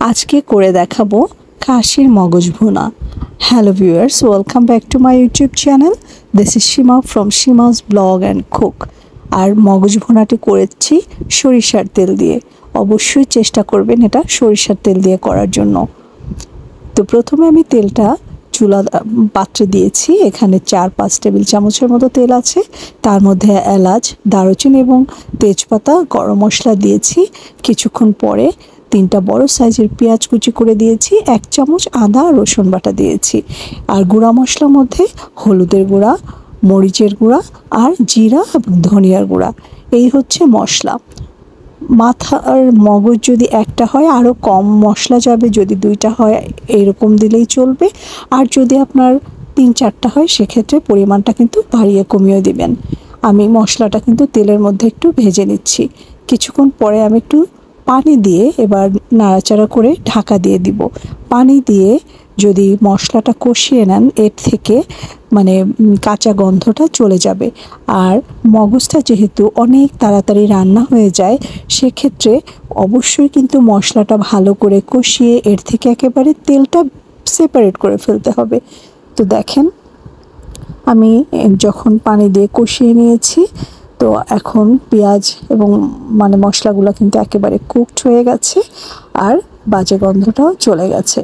আজকে করে দেখাবো খাসির মগজ ভুনা। Hello viewers, welcome back to my YouTube channel. This is Seema from Seema's blog and cook. আর মগজ ভুনাটি করেছি সরিষার তেল দিয়ে। অবশ্যই চেষ্টা করবেন এটা সরিষার তেল দিয়ে করার জন্য। তো প্রথমে আমি তেলটা পাত্রে দিয়েছি। এখানে 4-5 টেবিল চামচের মতো তেল আছে। তার মধ্যে এলাচ, দারুচিনি এবং তেজপাতা, গরম মশলা দিয়েছি। কিছুক্ষণ পরে 3টা বড় সাইজের পেঁয়াজ কুচি করে দিয়েছি। 1 চামচ আদা রসুন বাটা দিয়েছি। আর গুঁড়া মশলার মধ্যে হলুদের গুঁড়া, মরিচের গুঁড়া আর জিরা এবং ধনিয়ার গুঁড়া। এই হচ্ছে মশলা। মাথার মগজ যদি একটা হয় আরও কম মশলা যাবে, যদি 2টা হয় এরকম দিলেই চলবে। আর যদি আপনার 3-4টা হয় সেক্ষেত্রে পরিমাণটা কিন্তু বাড়িয়ে কমিয়ে দিবেন। আমি মশলাটা কিন্তু তেলের মধ্যে একটু ভেজে নিচ্ছি। কিছুক্ষণ পরে আমি একটু পানি দিয়ে এবার নাড়াচাড়া করে ঢাকা দিয়ে দিব। পানি দিয়ে যদি মশলাটা কষিয়ে নেন এর থেকে কাঁচা গন্ধটা চলে যাবে। আর মগজটা যেহেতু অনেক তাড়াতাড়ি রান্না হয়ে যায়, সেক্ষেত্রে অবশ্যই কিন্তু মশলাটা ভালো করে কষিয়ে এর থেকে একেবারে তেলটা সেপারেট করে ফেলতে হবে। তো দেখেন, আমি যখন পানি দিয়ে কষিয়ে নিয়েছি, তো এখন পেঁয়াজ এবং মশলাগুলো কিন্তু একেবারে কুকড হয়ে গেছে আর বাজে গন্ধটাও চলে গেছে।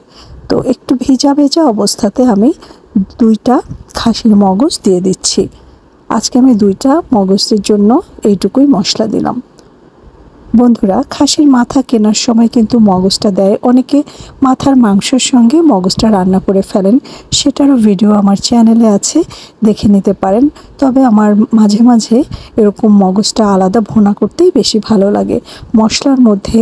তো একটু ভেজা ভেজা অবস্থাতে আমি 2টা খাসির মগজ দিয়ে দিচ্ছি। আজকে আমি 2টা মগজের জন্য এইটুকুই মশলা দিলাম। বন্ধুরা, খাসির মাথা কেনার সময় কিন্তু মগজটা দেয়। অনেকে মাথার মাংসের সঙ্গে মগজটা রান্না করে ফেলেন, সেটারও ভিডিও আমার চ্যানেলে আছে, দেখে নিতে পারেন। তবে আমার মাঝে মাঝে এরকম মগজটা আলাদা ভুনা করতেই বেশি ভালো লাগে। মশলার মধ্যে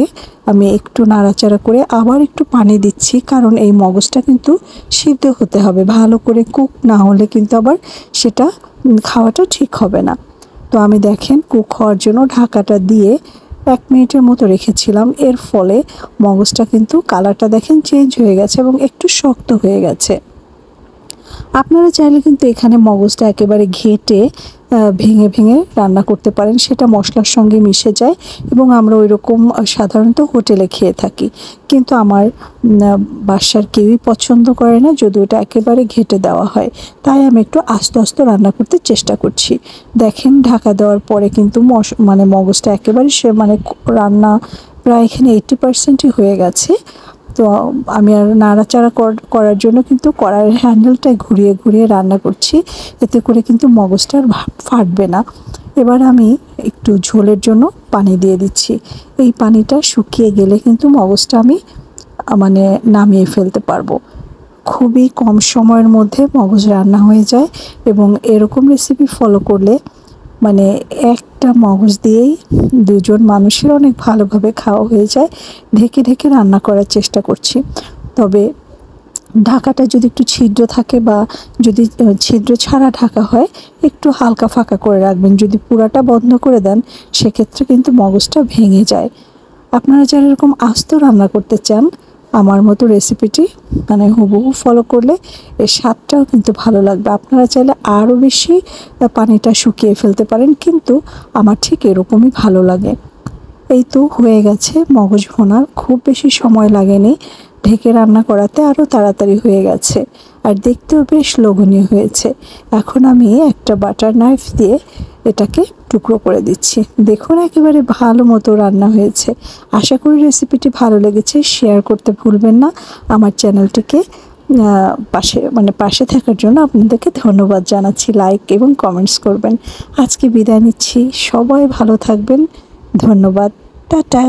আমি একটু নাড়াচাড়া করে আবার একটু পানি দিচ্ছি, কারণ এই মগজটা কিন্তু সিদ্ধ হতে হবে। ভালো করে কুক না হলে কিন্তু আবার সেটা খাওয়াটা ঠিক হবে না। তো আমি দেখেন কুক হওয়ার জন্য ঢাকাটা দিয়ে 1 মিনিটের মতো রেখেছিলাম। এর ফলে মগজটা কিন্তু কালারটা দেখেন চেঞ্জ হয়ে গেছে এবং একটু শক্ত হয়ে গেছে। আপনারা চাইলে কিন্তু এখানে মগজটা একেবারে ঘেটে ভেঙে ভেঙে রান্না করতে পারেন, সেটা মশলার সঙ্গে মিশে যায় এবং আমরা ওইরকম সাধারণত হোটেলে খেয়ে থাকি। কিন্তু আমার বাসার কেউই পছন্দ করে না যদি ওটা একেবারে ঘেটে দেওয়া হয়, তাই আমি একটু আস্তে আস্তে রান্না করতে চেষ্টা করছি। দেখেন, ঢাকা দেওয়ার পরে কিন্তু মগজটা একেবারে রান্না প্রায় এখানে 80%ই হয়ে গেছে। তো আমি আর নাড়াচাড়া করার জন্য কিন্তু কড়াইয়ের হ্যান্ডেলটা ঘুরিয়ে ঘুরিয়ে রান্না করছি, এতে করে কিন্তু মগজটা আর ফাটবে না। এবার আমি একটু ঝোলের জন্য পানি দিয়ে দিচ্ছি। এই পানিটা শুকিয়ে গেলে কিন্তু মগজটা আমি নামিয়ে ফেলতে পারবো। খুবই কম সময়ের মধ্যে মগজ রান্না হয়ে যায় এবং এরকম রেসিপি ফলো করলে একটা মগজ দিয়েই 2জন মানুষের অনেক ভালোভাবে খাওয়া হয়ে যায়। ঢেকে ঢেকে রান্না করার চেষ্টা করছি। তবে ঢাকাটা যদি একটু ছিদ্র থাকে বা যদি ছিদ্র ছাড়া ঢাকা হয়, একটু হালকা ফাঁকা করে রাখবেন। যদি পুরাটা বন্ধ করে দেন সেক্ষেত্রে কিন্তু মগজটা ভেঙে যায়। আপনারা যারা এরকম আস্ত রান্না করতে চান, আমার মতো রেসিপিটি হুবহু ফলো করলে এর স্বাদটাও কিন্তু ভালো লাগবে। আপনারা চাইলে আরও বেশি পানিটা শুকিয়ে ফেলতে পারেন, কিন্তু আমার ঠিক এরকমই ভালো লাগে। এই তো হয়ে গেছে মগজ ভুনা। খুব বেশি সময় লাগেনি, ঢেকে রান্না করাতে আরও তাড়াতাড়ি হয়ে গেছে আর দেখতেও বেশ লোভনীয় হয়েছে। এখন আমি একটা বাটার নাইফ দিয়ে এটাকে টুকরো করে দিচ্ছি। দেখুন, একেবারে ভালো মতো রান্না হয়েছে। আশা করি রেসিপিটি ভালো লেগেছে। শেয়ার করতে ভুলবেন না। আমার চ্যানেলটিকে পাশে থাকার জন্য আপনাদেরকে ধন্যবাদ জানাচ্ছি। লাইক এবং কমেন্টস করবেন। আজকে বিদায় নিচ্ছি। সবাই ভালো থাকবেন। ধন্যবাদ। টাটা।